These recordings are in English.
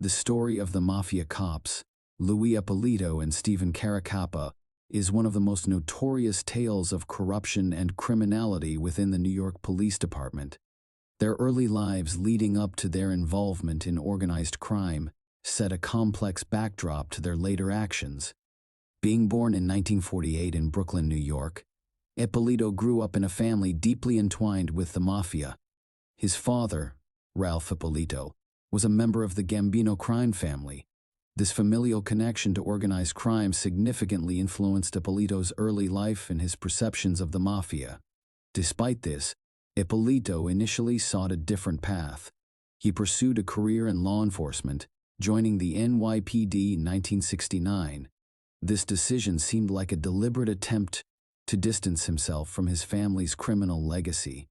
The story of the Mafia cops, Louis Eppolito and Stephen Caracappa, is one of the most notorious tales of corruption and criminality within the New York Police Department. Their early lives leading up to their involvement in organized crime set a complex backdrop to their later actions. Being born in 1948 in Brooklyn, New York, Eppolito grew up in a family deeply entwined with the Mafia. His father, Ralph Eppolito, was a member of the Gambino crime family. This familial connection to organized crime significantly influenced Eppolito's early life and his perceptions of the Mafia. Despite this, Eppolito initially sought a different path. He pursued a career in law enforcement, joining the NYPD in 1969. This decision seemed like a deliberate attempt to distance himself from his family's criminal legacy.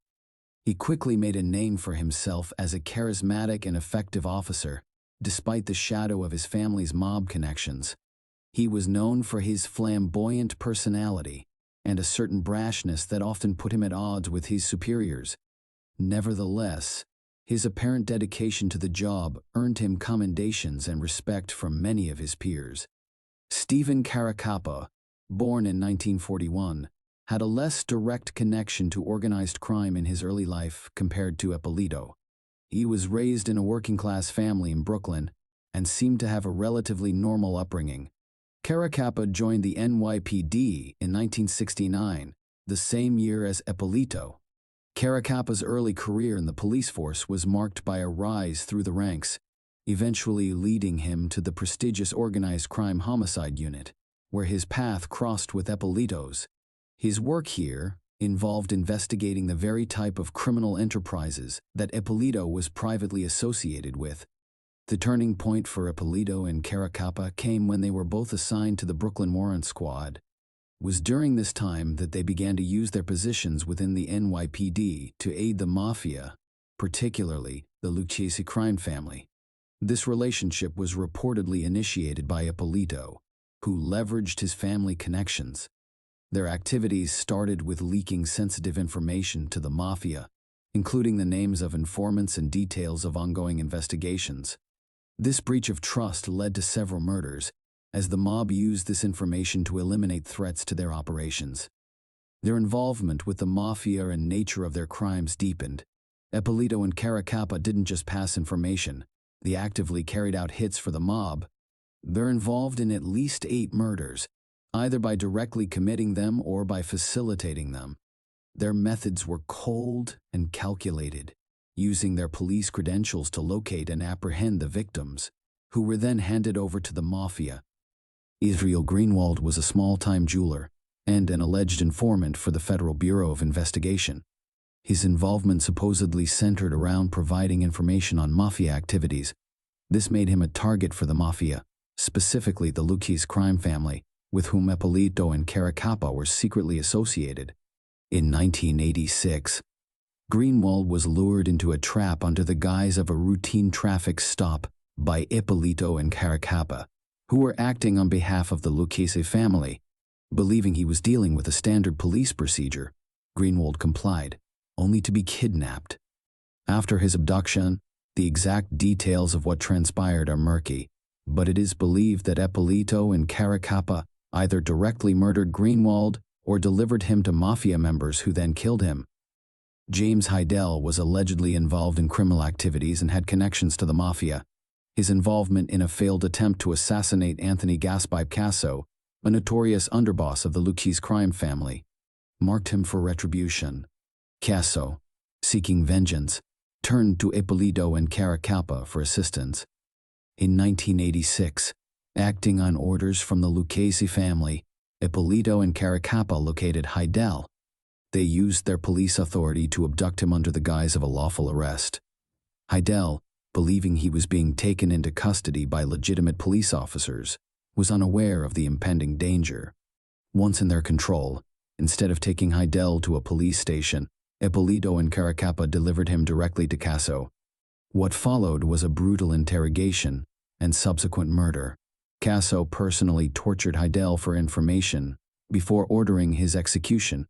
He quickly made a name for himself as a charismatic and effective officer, despite the shadow of his family's mob connections. He was known for his flamboyant personality and a certain brashness that often put him at odds with his superiors. Nevertheless, his apparent dedication to the job earned him commendations and respect from many of his peers. Stephen Caracappa, born in 1941, had a less direct connection to organized crime in his early life compared to Eppolito. He was raised in a working-class family in Brooklyn and seemed to have a relatively normal upbringing. Caracappa joined the NYPD in 1969, the same year as Eppolito. Caracappa's early career in the police force was marked by a rise through the ranks, eventually leading him to the prestigious organized crime homicide unit, where his path crossed with Eppolito's. His work here involved investigating the very type of criminal enterprises that Eppolito was privately associated with. The turning point for Eppolito and Caracappa came when they were both assigned to the Brooklyn Warrant Squad. It was during this time that they began to use their positions within the NYPD to aid the Mafia, particularly the Lucchese crime family. This relationship was reportedly initiated by Eppolito, who leveraged his family connections. Their activities started with leaking sensitive information to the Mafia, including the names of informants and details of ongoing investigations. This breach of trust led to several murders, as the mob used this information to eliminate threats to their operations. Their involvement with the Mafia and nature of their crimes deepened. Eppolito and Caracappa didn't just pass information, they actively carried out hits for the mob. They're involved in at least 8 murders, either by directly committing them or by facilitating them. Their methods were cold and calculated, using their police credentials to locate and apprehend the victims, who were then handed over to the Mafia. Israel Greenwald was a small-time jeweler and an alleged informant for the Federal Bureau of Investigation. His involvement supposedly centered around providing information on Mafia activities. This made him a target for the Mafia, specifically the Lucchese crime family, with whom Eppolito and Caracappa were secretly associated. In 1986, Greenwald was lured into a trap under the guise of a routine traffic stop by Eppolito and Caracappa, who were acting on behalf of the Lucchese family. Believing he was dealing with a standard police procedure, Greenwald complied, only to be kidnapped. After his abduction, the exact details of what transpired are murky, but it is believed that Eppolito and Caracappa either directly murdered Greenwald or delivered him to Mafia members who then killed him. James Hidell was allegedly involved in criminal activities and had connections to the Mafia. His involvement in a failed attempt to assassinate Anthony Gaspar Casso, a notorious underboss of the Lucchese crime family, marked him for retribution. Casso, seeking vengeance, turned to Eppolito and Caracappa for assistance. In 1986, acting on orders from the Lucchese family, Eppolito and Caracappa located Hidell. They used their police authority to abduct him under the guise of a lawful arrest. Hidell, believing he was being taken into custody by legitimate police officers, was unaware of the impending danger. Once in their control, instead of taking Hidell to a police station, Eppolito and Caracappa delivered him directly to Casso. What followed was a brutal interrogation and subsequent murder. Casso personally tortured Hidell for information before ordering his execution.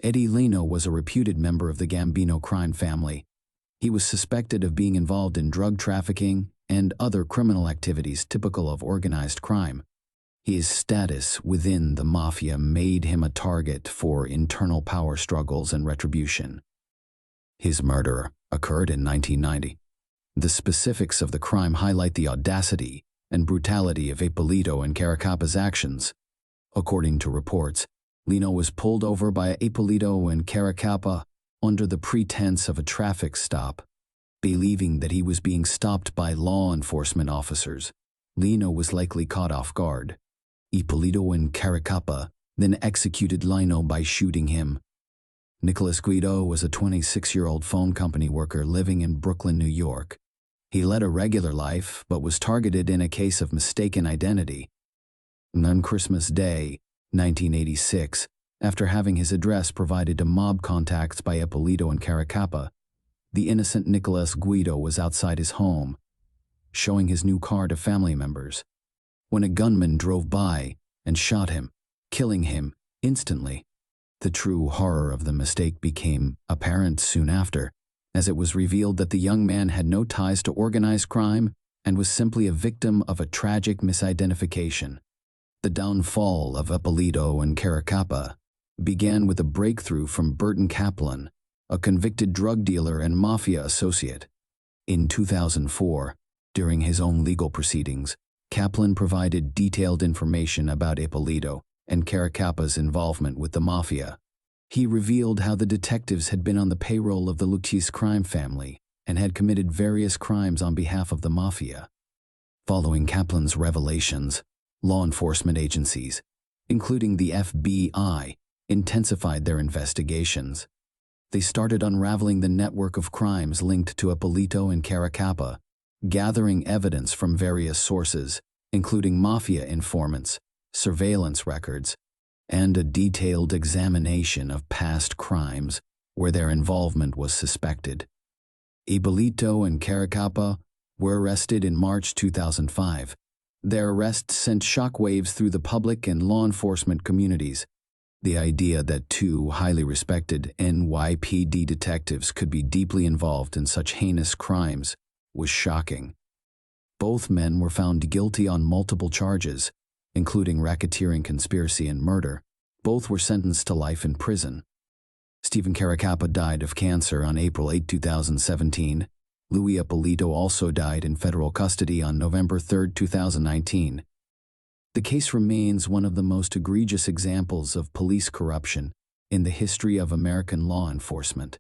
Eddie Leno was a reputed member of the Gambino crime family. He was suspected of being involved in drug trafficking and other criminal activities typical of organized crime. His status within the Mafia made him a target for internal power struggles and retribution. His murder occurred in 1990. The specifics of the crime highlight the audacity and brutality of Eppolito and Caracappa's actions. According to reports, Lino was pulled over by Eppolito and Caracappa under the pretense of a traffic stop. Believing that he was being stopped by law enforcement officers, Lino was likely caught off guard. Eppolito and Caracappa then executed Lino by shooting him. Nicholas Guido was a 26-year-old phone company worker living in Brooklyn, New York. He led a regular life, but was targeted in a case of mistaken identity. On Christmas Day, 1986, after having his address provided to mob contacts by Eppolito and Caracappa, the innocent Nicholas Guido was outside his home, showing his new car to family members, when a gunman drove by and shot him, killing him instantly. The true horror of the mistake became apparent soon after, as it was revealed that the young man had no ties to organized crime and was simply a victim of a tragic misidentification. The downfall of Eppolito and Caracappa began with a breakthrough from Burton Kaplan, a convicted drug dealer and Mafia associate. In 2004, during his own legal proceedings, Kaplan provided detailed information about Eppolito and Caracappa's involvement with the Mafia. He revealed how the detectives had been on the payroll of the Lucchese crime family and had committed various crimes on behalf of the Mafia. Following Kaplan's revelations, law enforcement agencies, including the FBI, intensified their investigations. They started unraveling the network of crimes linked to Eppolito and Caracappa, gathering evidence from various sources, including Mafia informants, surveillance records, and a detailed examination of past crimes where their involvement was suspected. Eppolito and Caracappa were arrested in March 2005. Their arrests sent shockwaves through the public and law enforcement communities. The idea that two highly respected NYPD detectives could be deeply involved in such heinous crimes was shocking. Both men were found guilty on multiple charges, including racketeering, conspiracy, and murder. Both were sentenced to life in prison. Stephen Caracappa died of cancer on April 8, 2017. Louis Eppolito also died in federal custody on November 3, 2019. The case remains one of the most egregious examples of police corruption in the history of American law enforcement.